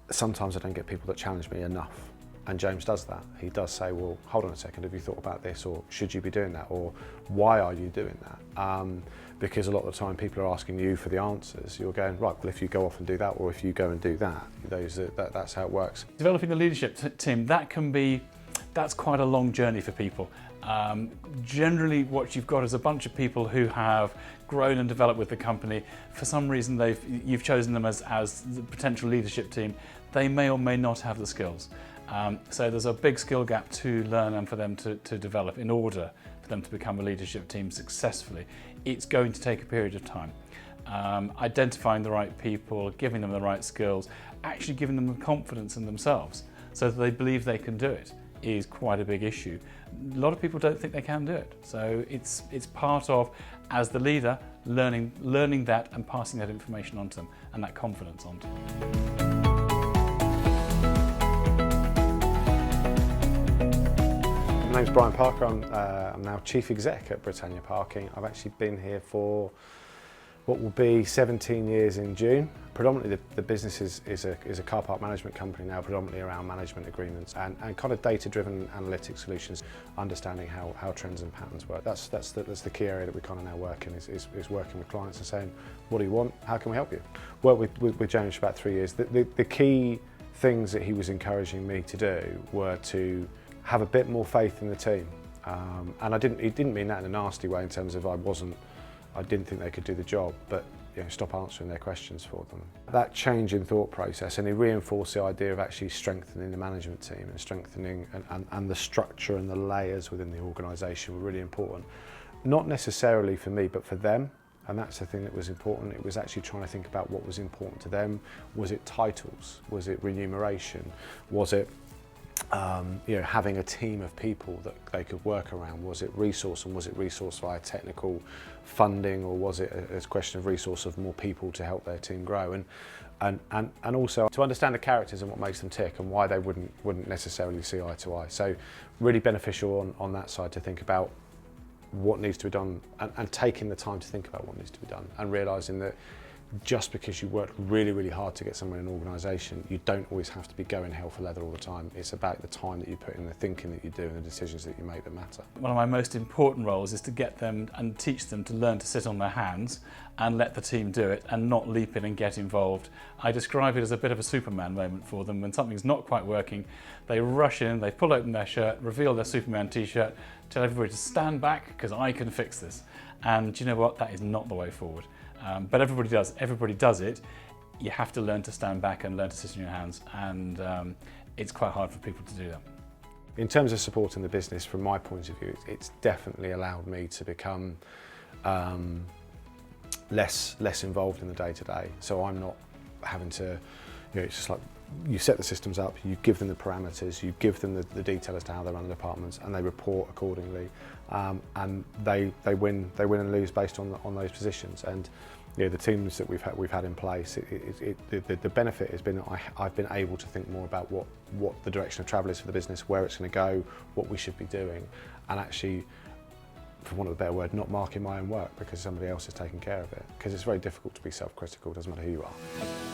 sometimes I don't get people that challenge me enough. And James does that. He does say, well, hold on a second, have you thought about this? Or should you be doing that? Or why are you doing that? Because a lot of the time people are asking you for the answers. You're going, right, well, if you go off and do that, or if you go and do that, that's how it works. Developing a leadership team, that's quite a long journey for people. Generally what you've got is a bunch of people who have grown and developed with the company. For some reason you've chosen them as the potential leadership team. They may or may not have the skills. So there's a big skill gap to learn and for them to develop in order for them to become a leadership team successfully. It's going to take a period of time. Identifying the right people, giving them the right skills, actually giving them the confidence in themselves so that they believe they can do it is quite a big issue. A lot of people don't think they can do it. So it's part of, as the leader, learning that and passing that information on to them and that confidence on to them. My name's Brian Parker. I'm now Chief Exec at Britannia Parking. I've actually been here for what will be 17 years in June. Predominantly the business is a car park management company now, predominantly around management agreements and kind of data-driven analytic solutions, understanding how trends and patterns work. That's the key area that we kind of now work in, is working with clients and saying, what do you want? How can we help you? Worked with James for about 3 years. The key things that he was encouraging me to do were to have a bit more faith in the team. And he didn't mean that in a nasty way in terms of I didn't think they could do the job, but stop answering their questions for them. That change in thought process, and he reinforced the idea of actually strengthening the management team and strengthening and the structure and the layers within the organisation were really important. Not necessarily for me, but for them. And that's the thing that was important. It was actually trying to think about what was important to them. Was it titles? Was it remuneration? Was it having a team of people that they could work around? Was it resource, and was it resource via technical funding, or was it a question of resource of more people to help their team grow? And also to understand the characters and what makes them tick and why they wouldn't necessarily see eye to eye. So really beneficial on that side to think about what needs to be done and taking the time to think about what needs to be done and realising that just because you worked really, really hard to get somewhere in an organisation, you don't always have to be going hell for leather all the time. It's about the time that you put in, the thinking that you do and the decisions that you make that matter. One of my most important roles is to get them and teach them to learn to sit on their hands and let the team do it and not leap in and get involved. I describe it as a bit of a Superman moment for them. When something's not quite working, they rush in, they pull open their shirt, reveal their Superman t-shirt, tell everybody to stand back because I can fix this. And do you know what? That is not the way forward. But everybody does it. You have to learn to stand back and learn to sit on your hands, and it's quite hard for people to do that. In terms of supporting the business, from my point of view, it's definitely allowed me to become less involved in the day-to-day. So I'm not having to, it's just like you set the systems up, you give them the parameters, you give them the detail as to how they run the departments, and they report accordingly. And they win and lose based on those positions. And the teams that we've had in place, the benefit has been that I've been able to think more about what the direction of travel is for the business, where it's going to go, what we should be doing, and actually, for want of a better word, not marking my own work because somebody else is taking care of it. Because it's very difficult to be self-critical, doesn't matter who you are.